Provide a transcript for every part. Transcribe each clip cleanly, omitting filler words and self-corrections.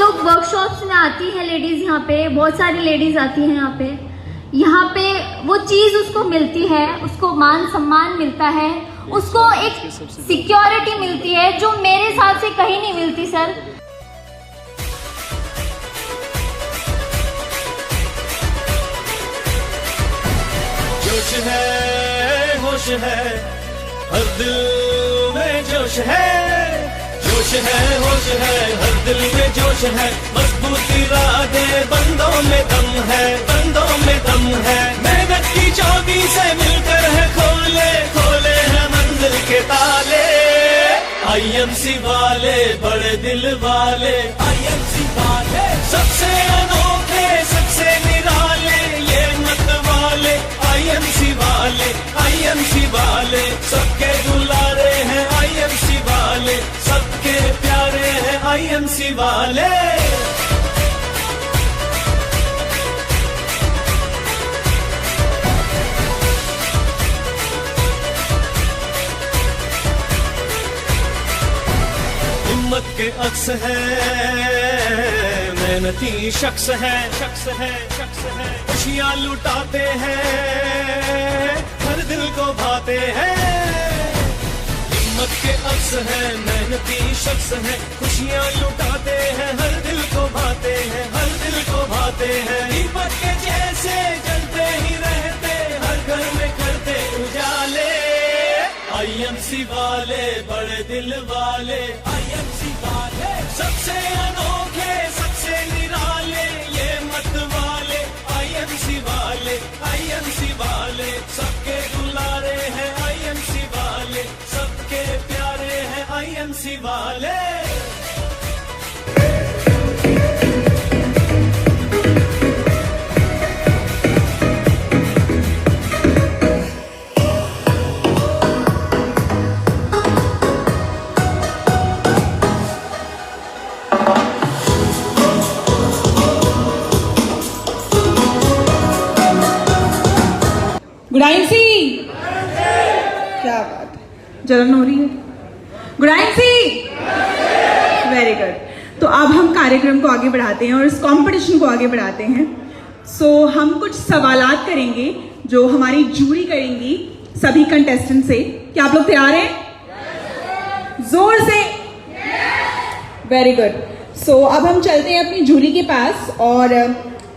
लोग वर्कशॉप्स में आती हैं लेडीज, यहाँ पे बहुत सारी लेडीज आती हैं यहाँ पे वो चीज उसको मिलती है, उसको मान सम्मान मिलता है, उसको एक सिक्योरिटी मिलती है जो मेरे हिसाब से कहीं नहीं मिलती सर। जोश है, होश है, हर दिल में जोश है, जोश है, होश है, हर दिल में जोश है, मजबूत इरादे बंदों में दम है, बंदों में दम है, मेहनत की चाबी से मिलकर है खोले, खोले हैं मंजिल के ताले। आईएमसी वाले बड़े दिल वाले, आईएमसी वाले सबसे अनोखे, सबसे निराले, ये मत वाले, आईएमसी वाले, आईएमसी वाले सबके दुलारे हैं, आईएमसी वाले सबके प्यारे हैं, आईएमसी वाले। हिम्मत के अक्स है, मेहनती शख्स है, शख्स है, शख्स है, खुशियाँ लुटाते हैं, हर दिल को भाते हैं। हिम्मत के अक्स है, मेहनती शख्स है, खुशियाँ लुटाते हैं, हर दिल को भाते हैं, हर दिल को भाते हैं। दीपक के जैसे जलते ही रहते, हर घर में करते उजाले, आईएमसी वाले बड़े दिल वाले, आईएमसी वाले सबसे अनोखे, सबसे निराले, ये मत वाले, आईएमसी वाले, आईएमसी वाले सबके दुलारे हैं, आईएमसी वाले सबके प्यारे हैं, आईएमसी वाले। गुडाइन सी, क्या बात है, जलन हो रही है। गुडाइन सी, वेरी गुड। तो अब हम कार्यक्रम को आगे बढ़ाते हैं और इस कंपटीशन को आगे बढ़ाते हैं। सो हम कुछ सवालात करेंगे जो हमारी जूरी करेंगी सभी कंटेस्टेंट से। क्या आप लोग तैयार हैं? जोर से, वेरी गुड। सो अब हम चलते हैं अपनी जूरी के पास और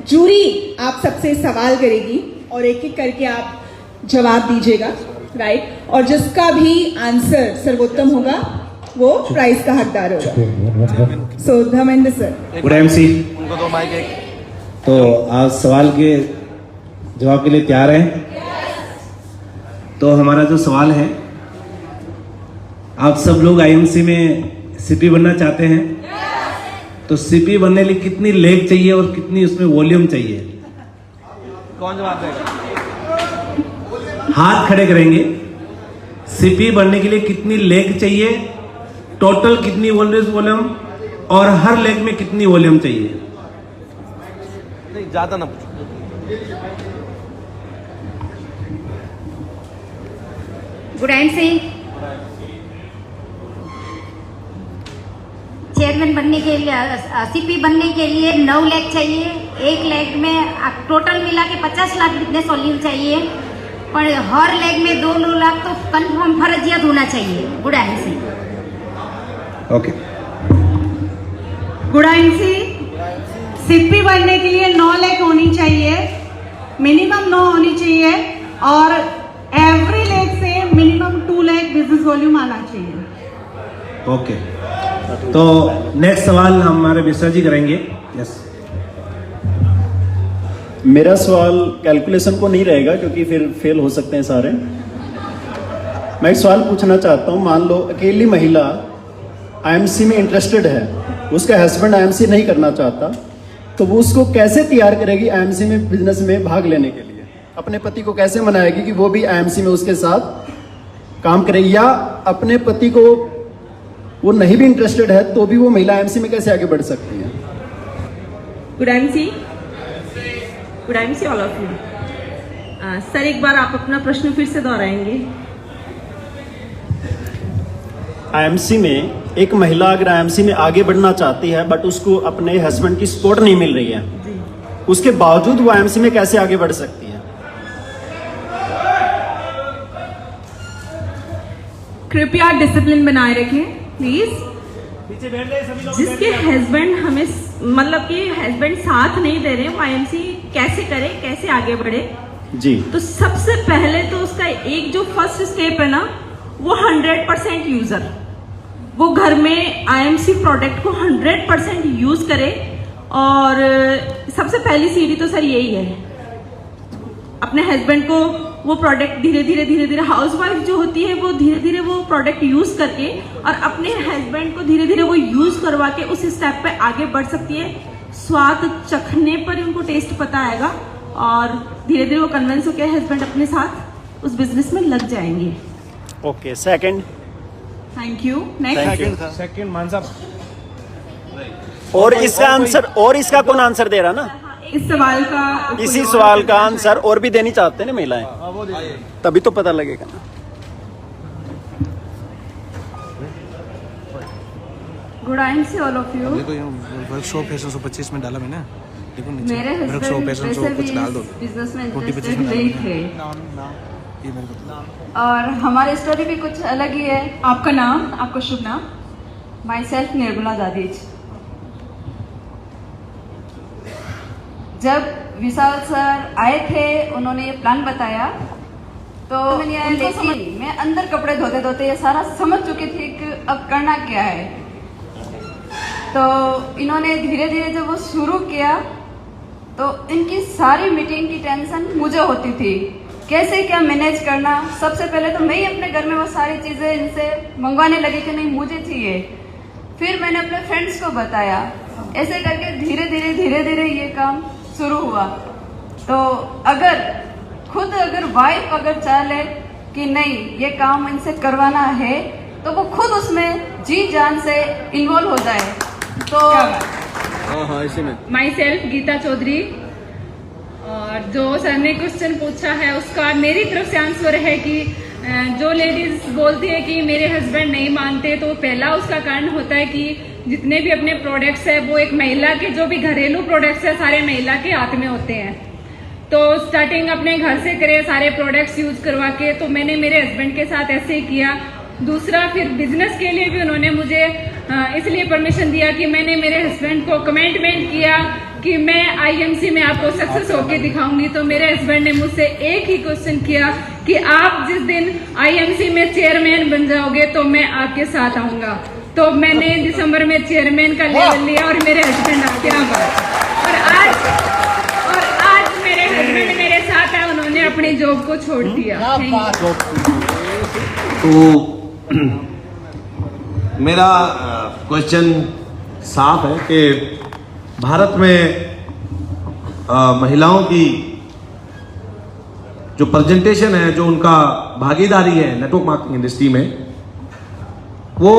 जूरी आप सबसे सवाल करेगी और एक एक करके आप जवाब दीजिएगा, राइट? और जिसका भी आंसर सर्वोत्तम होगा वो प्राइज का हकदार होगा। सो धर्मेंद्र सर। गुड एमसी, उनको दो माइक एक। तो आप सवाल के जवाब के लिए तैयार हैं? तो हमारा जो सवाल है, आप सब लोग आईएमसी में सीपी बनना चाहते हैं, तो सीपी बनने के लिए कितनी लेग चाहिए और कितनी उसमें वॉल्यूम चाहिए? कौन जवाब देगा? हाथ खड़े करेंगे। सीपी बनने के लिए कितनी लेग चाहिए, टोटल कितनी वॉल्यूम, और हर लेग में कितनी वॉल्यूम चाहिए? नहीं, ज्यादा ना पूछो। गुडाइन सिंह, चेयरमैन बनने के लिए, सीपी बनने के लिए 9 लेग चाहिए। एक लेग में टोटल मिला के 50 लाख फिटनेस वॉल्यूम चाहिए, पर हर लेग में 2 लाख तो कंफर्म फर्जियत होना चाहिए। गुडाइन सिंह। ओके। गुडाइन सी, सीपी बनने के लिए 9 लेग होनी चाहिए, मिनिमम 9 होनी चाहिए, और एवरी लेग से मिनिमम 2 लेग बिजनेस वॉल्यूम आना चाहिए। ओके। तो नेक्स्ट सवाल हमारे मिश्रा जी करेंगे। यस। मेरा सवाल कैलकुलेशन को नहीं रहेगा क्योंकि फिर फेल हो सकते हैं सारे। मैं एक सवाल पूछना चाहता हूं। मान लो अकेली महिला आईएमसी में इंटरेस्टेड है, उसका हस्बैंड आईएमसी नहीं करना चाहता, तो वो उसको कैसे तैयार करेगी आईएमसी में बिजनेस में भाग लेने के लिए? अपने पति को कैसे मनाएगी कि वो भी आईएमसी में उसके साथ काम करे, या अपने पति को वो नहीं भी इंटरेस्टेड है तो भी वो महिला आईएमसी में कैसे आगे बढ़ सकती है? गुडाइन सी, गुडाइन सी, ऑल ऑफ यू। सर एक बार आप अपना प्रश्न फिर से दोहराएंगे? आईएमसी में एक महिला अगर आईएमसी में आगे बढ़ना चाहती है बट उसको अपने हस्बैंड की सपोर्ट नहीं मिल रही है, उसके बावजूद वो आईएमसी में कैसे आगे बढ़ सकती है? कृपया डिसिप्लिन बनाए रखें प्लीज। जिसके हस्बैंड हमें मतलब कि हस्बैंड साथ नहीं दे रहे, वो आईएमसी कैसे करे, कैसे आगे बढ़े? जी, तो सबसे पहले तो उसका एक जो फर्स्ट स्टेप है ना, वो 100% यूजर, वो घर में आईएमसी प्रोडक्ट को 100% यूज करे। और सबसे पहली सीढ़ी तो सर यही है, अपने हस्बैंड को वो प्रोडक्ट धीरे धीरे हाउसवाइफ जो होती है वो धीरे धीरे वो प्रोडक्ट यूज करके और अपने हस्बैंड को धीरे धीरे वो यूज करवा के उस स्टेप पे आगे बढ़ सकती है। स्वाद चखने पर उनको टेस्ट पता आएगा और धीरे धीरे वो कन्विंस होकर हस्बैंड अपने साथ उस बिजनेस में लग जाएंगे। Okay, second. Thank you. Next second मान साहब। और इसका आंसर, और इसका कौन आंसर दे रहा ना? इस सवाल का, इसी सवाल का आंसर और भी देनी चाहते हैं ना महिलाएं, तभी तो पता लगेगा ना। Good I see all of you. देखो वर्कशॉप है 125 में डाला मैंने, देखो नीचे मेरे वर्कशॉप है हस्बैंड 100 कुछ डाल दो, बिजनेस में 20-25 इंटरेस्टेड में नहीं थे ये मेरे को और हमारी स्टोरी भी कुछ अलग ही है। आपका नाम, आपका शुभ नाम? माई सेल्फ निर्मला दादीज। जब विशाल सर आए थे, उन्होंने ये प्लान बताया तो मैंने लेकिन मैं अंदर कपड़े धोते धोते ये सारा समझ चुकी थी कि अब करना क्या है। तो इन्होंने धीरे धीरे जब वो शुरू किया तो इनकी सारी मीटिंग की टेंशन मुझे होती थी, कैसे क्या मैनेज करना। सबसे पहले तो मैं ही अपने घर में वो सारी चीज़ें इनसे मंगवाने लगी कि नहीं मुझे चाहिए। फिर मैंने अपने फ्रेंड्स को बताया, ऐसे करके धीरे धीरे ये काम शुरू हुआ। तो अगर वाइफ अगर चाह ले कि नहीं ये काम इनसे करवाना है तो वो खुद उसमें जी जान से इन्वॉल्व हो जाए। तो हाँ इसी में माई सेल्फ गीता चौधरी। और जो सर ने क्वेश्चन पूछा है उसका मेरी तरफ से आंसर है कि जो लेडीज बोलती है कि मेरे हस्बैंड नहीं मानते, तो पहला उसका कारण होता है कि जितने भी अपने प्रोडक्ट्स है वो एक महिला के, जो भी घरेलू प्रोडक्ट्स है सारे महिला के हाथ में होते हैं। तो स्टार्टिंग अपने घर से करे सारे प्रोडक्ट्स यूज करवा के, तो मैंने मेरे हस्बैंड के साथ ऐसे ही किया। दूसरा फिर बिजनेस के लिए भी उन्होंने मुझे इसलिए परमिशन दिया कि मैंने मेरे हस्बैंड को कमिटमेंट किया कि मैं आईएमसी में आपको सक्सेस होके दिखाऊंगी। तो मेरे हस्बैंड ने मुझसे एक ही क्वेश्चन किया कि आप जिस दिन आईएमसी में चेयरमैन बन जाओगे तो मैं आपके साथ आऊंगा। तो मैंने दिसंबर में चेयरमैन का लेवल लिया और मेरे हस्बैंड आके और आज मेरे हस्बैंड मेरे साथ है, उन्होंने अपनी जॉब को छोड़ दिया। तो मेरा क्वेश्चन साफ है कि भारत में महिलाओं की जो प्रेजेंटेशन है, जो उनका भागीदारी है नेटवर्क मार्केटिंग इंडस्ट्री में, वो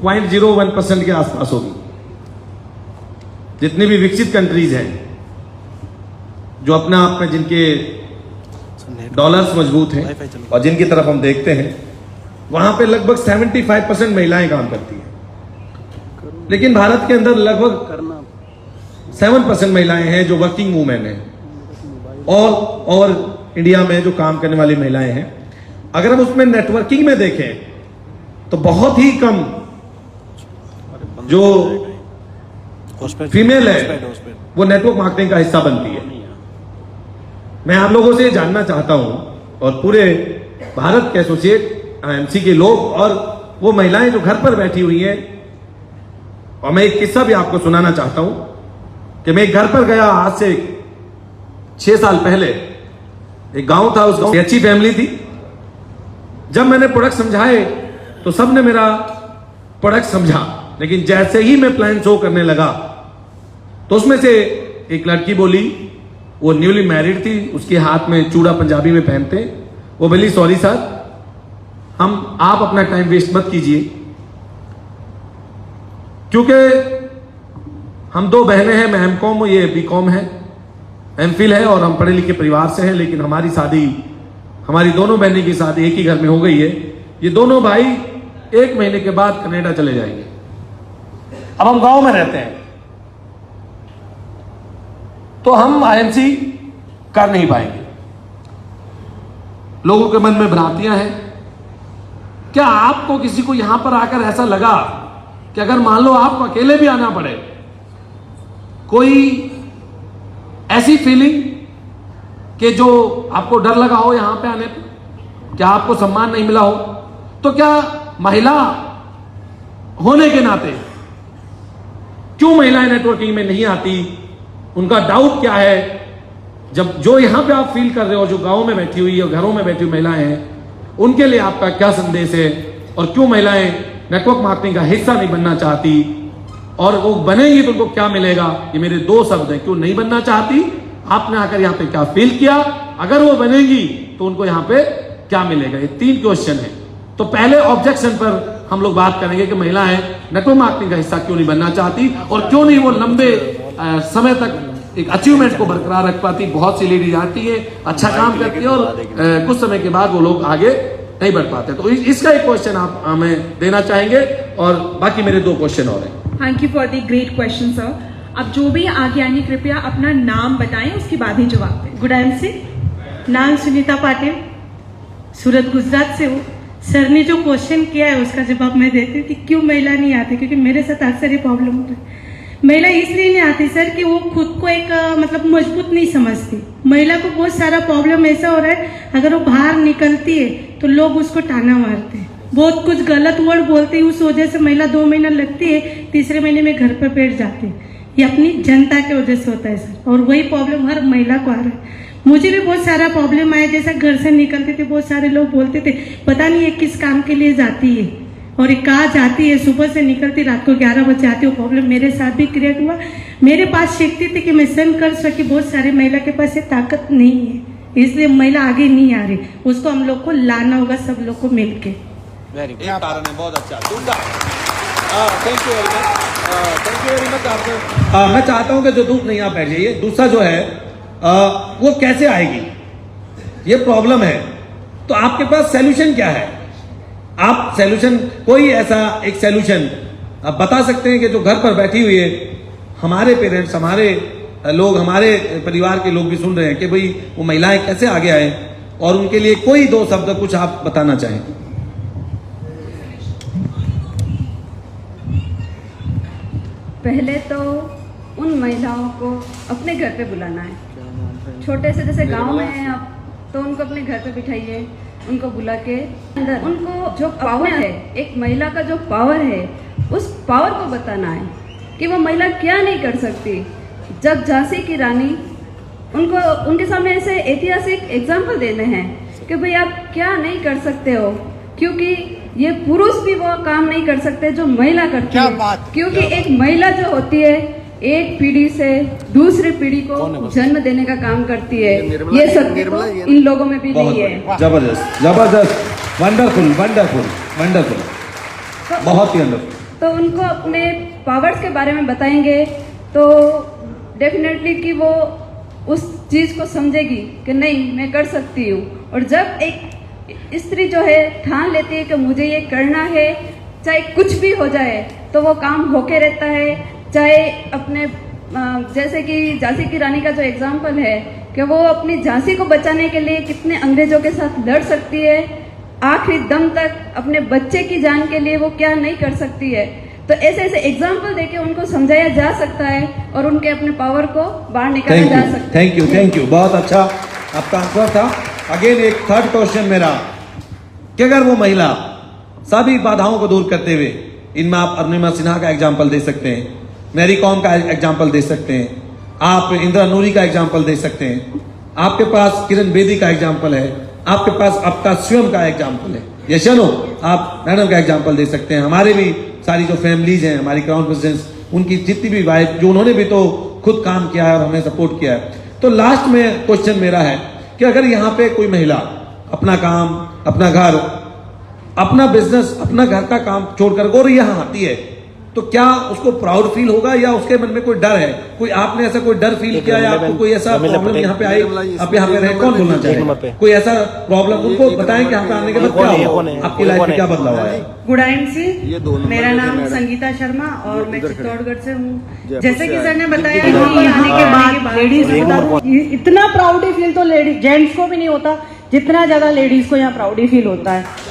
0.01% के आसपास होगी। जितनी भी विकसित कंट्रीज हैं जो अपने आप में जिनके डॉलर्स मजबूत हैं और जिनकी तरफ हम देखते हैं, वहां पे लगभग 75% महिलाएं काम करती हैं। लेकिन भारत के अंदर लगभग 7% महिलाएं हैं जो वर्किंग वूमेन हैं और इंडिया में जो काम करने वाली महिलाएं हैं। अगर हम उसमें नेटवर्किंग में देखें तो बहुत ही कम जो फीमेल है वो नेटवर्क मार्केटिंग का हिस्सा बनती है। मैं आप लोगों से जानना चाहता हूं और पूरे भारत के एसोसिएट आईएमसी के लोग और वो महिलाएं जो घर पर बैठी हुई हैं, और मैं एक किस्सा भी आपको सुनाना चाहता हूं कि मैं एक घर पर गया आज से 6 साल पहले। एक गांव था, उस गांव में अच्छी फैमिली थी। जब मैंने प्रोडक्ट समझाए तो सबने मेरा प्रोडक्ट समझा, लेकिन जैसे ही मैं प्लान शो करने लगा तो उसमें से एक लड़की बोली, वो न्यूली मैरिड थी, उसके हाथ में चूड़ा पंजाबी में पहनते, वो बोली सॉरी सर, आप अपना टाइम वेस्ट मत कीजिए, क्योंकि हम 2 बहनें हैं, मैं एमकॉम, ये बीकॉम है, एमफिल है और हम पढ़े लिखे परिवार से हैं। लेकिन हमारी दोनों बहनें की शादी एक ही घर में हो गई है। ये दोनों भाई 1 महीने के बाद कनाडा चले जाएंगे। अब हम गांव में रहते हैं तो हम आईएमसी कर नहीं पाएंगे। लोगों के मन में भ्रांतियां हैं। क्या आपको किसी को यहां पर आकर ऐसा लगा कि अगर मान लो आपको अकेले भी आना पड़े, कोई ऐसी फीलिंग कि जो आपको डर लगा हो यहां पे आने पर, क्या आपको सम्मान नहीं मिला हो, तो क्या महिला होने के नाते क्यों महिलाएं नेटवर्किंग में नहीं आती? उनका डाउट क्या है? जब जो यहां पे आप फील कर रहे हो, जो गांव में बैठी हुई और घरों में बैठी हुई महिलाएं हैं, उनके लिए आपका क्या संदेश है? और क्यों महिलाएं नेटवर्क मार्केटिंग का हिस्सा नहीं बनना चाहती, और वो बनेंगी तो उनको क्या मिलेगा? ये मेरे 2 शब्द हैं। क्यों नहीं बनना चाहती, आपने आकर यहाँ पे क्या फील किया, अगर वो बनेगी तो उनको यहाँ पे क्या मिलेगा? ये 3 क्वेश्चन है। तो पहले ऑब्जेक्शन पर हम लोग बात करेंगे कि महिलाएं नेटवर्क मार्केटिंग का हिस्सा क्यों नहीं बनना चाहती और क्यों नहीं वो लंबे समय तक एक अचीवमेंट को बरकरार रख पाती। बहुत सी लेडीज आती है, अच्छा काम करती है और कुछ समय के बाद वो लोग आगे नहीं बढ़ पाते। तो इसका एक क्वेश्चन आप हमें देना चाहेंगे और बाकी मेरे 2 क्वेश्चन और हैं। Thank you for the great question sir. अब जो भी आगे आएंगे कृपया अपना नाम बताएं, उसके बाद ही जवाब दें। गुड टाइम से नाम सुनीता पाटिल, सूरत गुजरात से हूँ। सर ने जो क्वेश्चन किया है उसका जवाब मैं देती हूँ कि क्यों महिला नहीं आती, क्योंकि मेरे साथ अक्सर ये प्रॉब्लम होता है। महिला इसलिए नहीं आती सर कि वो खुद को एक मतलब मजबूत नहीं समझती। महिला को बहुत सारा प्रॉब्लम ऐसा हो रहा है, अगर वो बाहर निकलती है तो लोग उसको ताना मारते हैं, बहुत कुछ गलत वर्ड बोलते हैं। उस वजह से महिला 2 महीना लगती है, तीसरे महीने में घर पर बैठ जाती है। ये अपनी जनता की वजह से होता है सर, और वही प्रॉब्लम हर महिला को आ रहा है। मुझे भी बहुत सारा प्रॉब्लम आया, जैसा घर से निकलते थे बहुत सारे लोग बोलते थे पता नहीं ये किस काम के लिए जाती है और ये कहाँ जाती है, सुबह से निकलती रात को 11 बजे आती है। प्रॉब्लम मेरे साथ भी क्रिएट हुआ। मेरे पास शक्ति थी कि मैं सहन कर सकी, बहुत सारे महिला के पास ये ताकत नहीं है, इसलिए महिला आगे नहीं आ रही। उसको हम लोग को लाना होगा, सब लोग को मिलके। वेरी गुड, कारण है, बहुत अच्छा। Thank you very much, thank you very much आपको। मैं चाहता हूं कि जो धूप नहीं आप बैठ जाइए। दूसरा जो है वो कैसे आएगी, ये प्रॉब्लम है, तो आपके पास सॉल्यूशन क्या है? आप सॉल्यूशन, कोई ऐसा एक सॉल्यूशन आप बता सकते हैं कि जो घर पर बैठी हुई है, हमारे पेरेंट्स, हमारे लोग, हमारे परिवार के लोग भी सुन रहे हैं कि भाई वो महिलाएं कैसे आगे आए, और उनके लिए कोई 2 शब्द कुछ आप बताना चाहें। पहले तो उन महिलाओं को अपने घर पे बुलाना है। छोटे से जैसे गांव में हैं आप, तो उनको अपने घर पे बिठाइए, उनको बुला के अंदर उनको जो पावर है, एक महिला का जो पावर है, उस पावर को बताना है कि वो महिला क्या नहीं कर सकती। जब झांसी की रानी, उनको उनके सामने ऐसे ऐतिहासिक एग्जाम्पल देने हैं कि भाई आप क्या नहीं कर सकते हो, क्योंकि ये पुरुष भी वो काम नहीं कर सकते जो महिला करती है। क्योंकि एक महिला जो होती है, एक पीढ़ी से दूसरी पीढ़ी को जन्म देने का काम करती है। ये शक्ति तो इन लोगों में भी नहीं है। जबरदस्त, जबरदस्त, वंडरफुल, वंडरफुल, वंडरफुल, बहुत ही वंडरफुल। तो उनको अपने पावर्स के बारे में बताएंगे तो डेफिनेटली कि वो उस चीज को समझेगी कि नहीं मैं कर सकती हूँ। और जब एक स्त्री जो है ठान लेती है कि मुझे ये करना है, चाहे कुछ भी हो जाए, तो वो काम होके रहता है। चाहे अपने जैसे कि झांसी की रानी का जो एग्जाम्पल है कि वो अपनी झांसी को बचाने के लिए कितने अंग्रेजों के साथ लड़ सकती है, आखिरी दम तक अपने बच्चे की जान के लिए वो क्या नहीं कर सकती है। तो ऐसे ऐसे एग्जाम्पल देके उनको समझाया जा सकता है और उनके अपने पावर को बाहर निकाला जा सकता है। थैंक यू, थैंक यू, बहुत अच्छा आपका आंसर था। अगेन एक 3rd क्वेश्चन मेरा कि अगर वो महिला सभी बाधाओं को दूर करते हुए, इनमें आप अरुणिमा सिन्हा का एग्जाम्पल दे सकते हैं, मैरी कॉम का एग्जाम्पल दे सकते हैं, आप इंदिरा नूरी का एग्जाम्पल दे सकते हैं, आपके पास किरण बेदी का एग्जाम्पल है, आपके पास आपका स्वयं का एग्जाम्पल है, यशनो आप मैडम का एग्जाम्पल दे सकते हैं। हमारे भी सारी जो फैमिलीज हैं, हमारी क्राउन प्रेसिडेंट्स, उनकी जितनी भी वाइफ, जो उन्होंने भी तो खुद काम किया है और हमें सपोर्ट किया है। तो लास्ट में क्वेश्चन मेरा है कि अगर यहाँ पे कोई महिला अपना काम, अपना घर, अपना बिजनेस, अपना घर का काम छोड़कर और यहाँ आती है तो क्या उसको प्राउड फील होगा या उसके मन में कोई डर है? कोई आपने ऐसा कोई डर फील किया या आपको कोई ऐसा प्रॉब्लम यहाँ पे आई, आप यहाँ पे रहे? कौन बोलना चाहे? कोई ऐसा प्रॉब्लम उनको बताएं कि यहाँ पे आने के बाद क्या हुआ, आपकी लाइफ में क्या बदलाव आया? गुड MC, मेरा नाम संगीता शर्मा और मैं चित्तौड़गढ़ से हूँ। जैसे कि सर ने बताया कि आने के बाद लेडीज इतना प्राउडी फील तो लेडीज जेंट्स को भी नहीं होता जितना ज्यादा लेडीज को यहाँ प्राउडी फील होता है।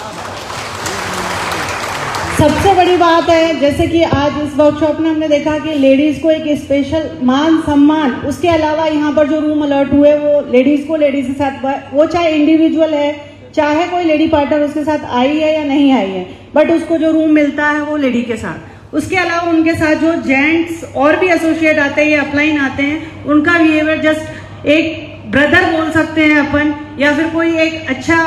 सबसे बड़ी बात है जैसे कि आज इस वर्कशॉप में हमने देखा कि लेडीज को एक स्पेशल मान सम्मान, उसके अलावा यहाँ पर जो रूम अलर्ट हुए वो लेडीज को लेडीज के साथ, वो चाहे इंडिविजुअल है चाहे कोई लेडी पार्टनर उसके साथ आई है या नहीं आई है, बट उसको जो रूम मिलता है वो लेडी के साथ। उसके अलावा उनके साथ जो जेंट्स और भी एसोसिएट आते हैं या अपलाइन आते हैं उनका बिहेवियर जस्ट एक ब्रदर बोल सकते हैं अपन, या फिर कोई एक अच्छा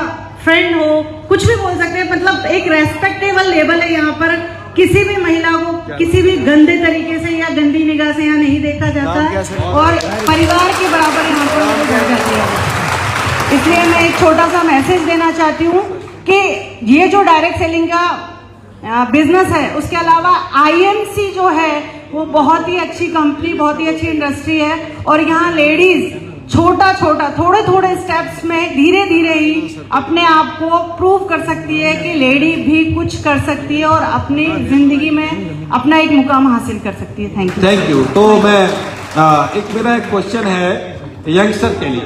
फ्रेंड हो, कुछ भी बोल सकते हैं। मतलब एक रेस्पेक्टेबल लेवल है यहाँ पर, किसी भी महिला को किसी भी गंदे तरीके से या गंदी निगाह से यहाँ नहीं देखा जाता है और परिवार के बराबर यहाँ पर उनको देखा जाती है। इसलिए मैं एक छोटा सा मैसेज देना चाहती हूँ कि ये जो डायरेक्ट सेलिंग का बिजनेस है उसके अलावा IMC जो है वो बहुत ही अच्छी कंपनी, बहुत ही अच्छी इंडस्ट्री है और यहाँ लेडीज छोटा छोटा थोड़े थोड़े स्टेप्स में धीरे धीरे ही अपने आप को प्रूव कर सकती है कि लेडी भी कुछ कर सकती है और अपनी जिंदगी में अपना एक मुकाम हासिल कर सकती है। Thank you. Thank you. तो मैं मेरा एक क्वेश्चन है यंगस्टर के लिए।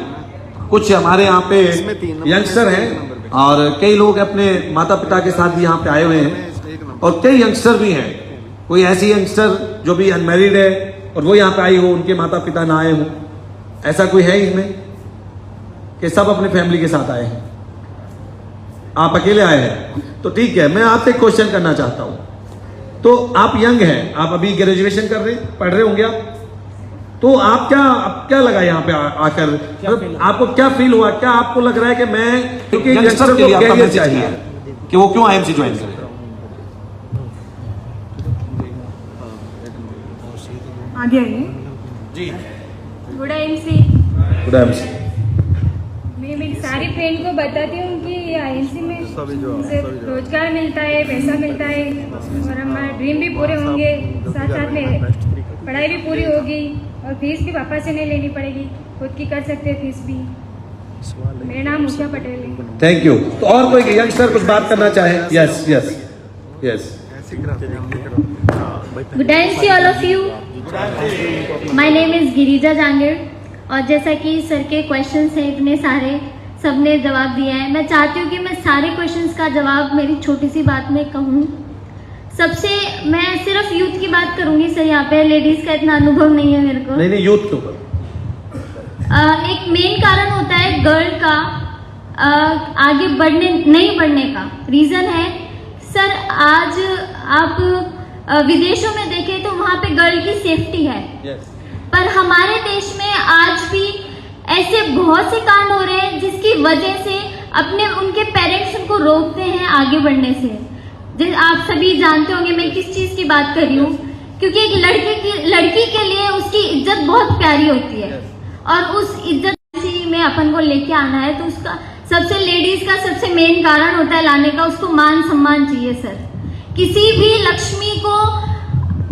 कुछ हमारे यहाँ पे यंगस्टर हैं और कई लोग अपने माता पिता के साथ भी यहाँ पे आए हुए हैं और कई यंगस्टर भी हैं। कोई ऐसी यंगस्टर जो भी अनमैरिड है और वो यहाँ पे आई हो, उनके माता पिता ना आए हो, ऐसा कोई है इसमें कि सब अपने फैमिली के साथ आए हैं? आप अकेले आए हैं तो ठीक है। मैं आपसे क्वेश्चन करना चाहता हूं। तो आप यंग हैं, आप अभी ग्रेजुएशन कर रहे पढ़ रहे होंगे आप, तो आप क्या लगा यहाँ पे आकर, मतलब आपको क्या फील हुआ? क्या आपको लग रहा है कि मैं, क्योंकि यंगस्टर को कैरियर चाहिए कि वो क्यों IMC ज्वाइन करें? आगे आइए जी। Good MC, good MC। मैं मेरी सारी फ्रेंड को बताती हूँ कि IMC में मुझे रोजगार मिलता है, पैसा मिलता है और हमारे ड्रीम भी पूरे होंगे, साथ साथ में पढ़ाई भी पूरी होगी और फीस भी पापा से नहीं लेनी पड़ेगी, खुद की कर सकते हैं फीस भी। मेरा नाम उषा पटेल है। Thank you. तो और कोई यंगस्टर कुछ बात करना चाहे? Yes yes yes. Good MC all of you, my name is Girija Jangir और जैसा कि सर के क्वेश्चंस हैं इतने सारे, सबने जवाब दिया है। मैं चाहती हूँ कि मैं सारे क्वेश्चंस का जवाब मेरी छोटी सी बात में कहूँ। सबसे मैं सिर्फ यूथ की बात करूंगी सर, यहाँ पे लेडीज का इतना अनुभव नहीं है मेरे को। नहीं यूथ के ऊपर एक मेन कारण होता है गर्ल का आगे नहीं बढ़ने का। रीजन है सर, आज आप विदेशों में देखें तो वहां पे गर्ल की सेफ्टी है, पर हमारे देश में आज भी ऐसे बहुत से कांड हो रहे हैं जिसकी वजह से उनके पेरेंट्स उनको रोकते हैं आगे बढ़ने से। आप सभी जानते होंगे मैं किस चीज की बात कर रही हूँ, क्योंकि एक लड़की के लिए उसकी इज्जत बहुत प्यारी होती है और उस इज्जत में अपन को लेके आना है तो उसका सबसे लेडीज का सबसे मेन कारण होता है लाने का, उसको मान सम्मान चाहिए सर। किसी भी लक्ष्मी को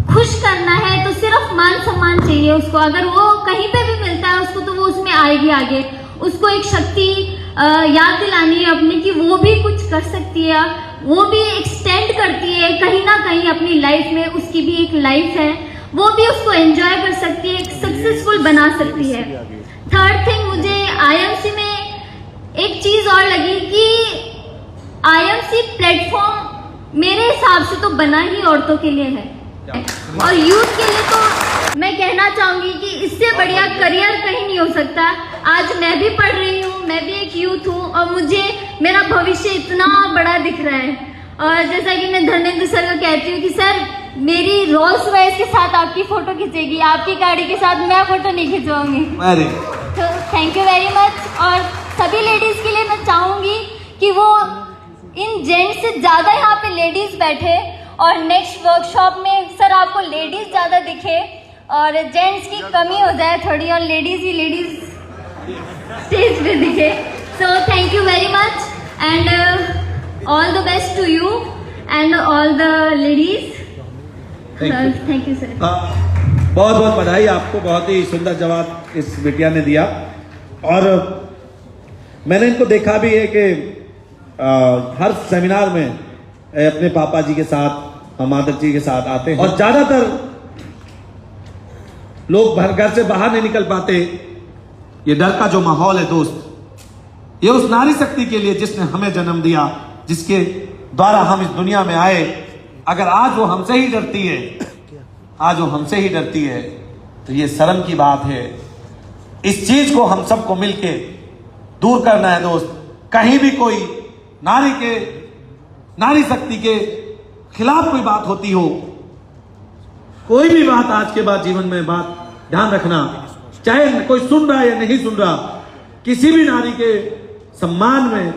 खुश करना है तो सिर्फ मान सम्मान चाहिए उसको। अगर वो कहीं पे भी मिलता है उसको तो वो उसमें आएगी आगे। उसको एक शक्ति याद दिलानी है अपनी कि वो भी कुछ कर सकती है, वो भी एक्सटेंड करती है कहीं ना कहीं अपनी लाइफ में, उसकी भी एक लाइफ है, वो भी उसको एंजॉय कर सकती है, एक सक्सेसफुल बना सकती है। थर्ड थिंग, मुझे IMC में एक चीज और लगी कि IMC प्लेटफॉर्म मेरे हिसाब से तो बना ही औरतों के लिए है और यूथ के लिए तो मैं कहना चाहूंगी कि इससे बढ़िया करियर कहीं नहीं हो सकता। आज मैं भी पढ़ रही हूँ, मैं भी एक यूथ हूँ और मुझे मेरा भविष्य इतना बड़ा दिख रहा है। और जैसा कि मैं धर्मेंद्र सर को कहती हूँ कि सर मेरी रोल्स रॉयस के साथ आपकी फोटो खींचेगी, आपकी गाड़ी के साथ मैं फोटो नहीं खिंचवाऊंगी। तो थैंक यू वेरी मच। और सभी लेडीज के लिए मैं चाहूंगी कि वो इन जेंट्स से ज्यादा यहाँ पे लेडीज बैठे और नेक्स्ट वर्कशॉप में सर आपको लेडीज ज्यादा दिखे और जेंट्स की कमी हो जाए थोड़ी और लेडीज ही लेडीज स्टेज पे दिखे। So thank you very much and all the best to you and all the ladies. Thank you sir. बहुत बहुत बधाई आपको, बहुत ही सुंदर जवाब इस बिटिया ने दिया। और मैंने इनको देखा भी है कि हर सेमिनार में अपने पापा जी के साथ, माता जी के साथ आते हैं। और ज्यादातर लोग घर से बाहर नहीं निकल पाते। ये डर का जो माहौल है दोस्त, ये उस नारी शक्ति के लिए जिसने हमें जन्म दिया, जिसके द्वारा हम इस दुनिया में आए। अगर आज वो हमसे ही डरती है, आज वो हमसे ही डरती है, तो ये शर्म की बात है। इस चीज को हम सबको मिलके दूर करना है दोस्त। कहीं भी कोई नारी शक्ति के खिलाफ कोई बात होती हो, कोई भी बात आज के बाद जीवन में बात ध्यान रखना, चाहे कोई सुन रहा है या नहीं सुन रहा, किसी भी नारी के सम्मान में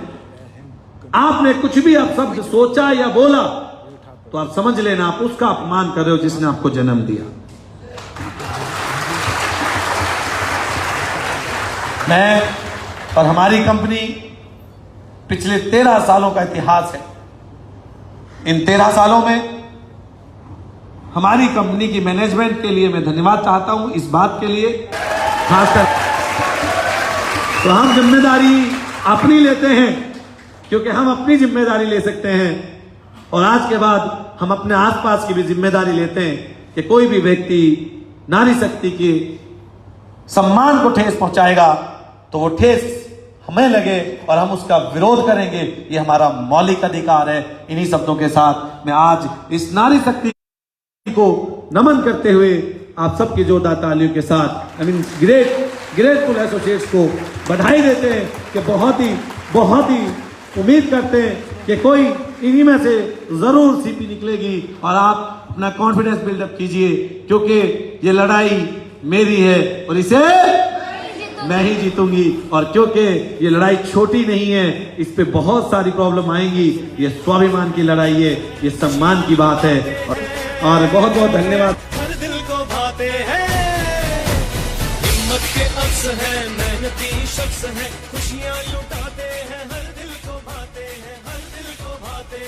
आपने कुछ भी आप शब्द सोचा या बोला तो आप समझ लेना आप उसका अपमान कर रहे हो जिसने आपको जन्म दिया। मैं और हमारी कंपनी पिछले 13 सालों का इतिहास है। इन 13 सालों में हमारी कंपनी की मैनेजमेंट के लिए मैं धन्यवाद चाहता हूं, इस बात के लिए खासकर। तो हम जिम्मेदारी अपनी लेते हैं क्योंकि हम अपनी जिम्मेदारी ले सकते हैं, और आज के बाद हम अपने आसपास की भी जिम्मेदारी लेते हैं कि कोई भी व्यक्ति नारी शक्ति के सम्मान को ठेस पहुंचाएगा तो वो ठेस हमें लगे और हम उसका विरोध करेंगे। ये हमारा मौलिक अधिकार है। इन्हीं शब्दों के साथ मैं आज इस नारी शक्ति को नमन करते हुए आप सबकी जोरदार तालियों के साथ ग्रेटफुल एसोसिएट्स को बधाई देते हैं कि बहुत ही उम्मीद करते हैं कि कोई इन्हीं में से जरूर सीपी निकलेगी। और आप अपना कॉन्फिडेंस बिल्डअप कीजिए क्योंकि ये लड़ाई मेरी है और इसे मैं ही जीतूंगी। और क्योंकि ये लड़ाई छोटी नहीं है, इस पे बहुत सारी प्रॉब्लम आएंगी। ये स्वाभिमान की लड़ाई है, ये सम्मान की बात है। और बहुत बहुत धन्यवाद। हर दिल को भाते हैं, हिम्मत के अक्स है, मेहनती शख्स है, खुशियां लुटा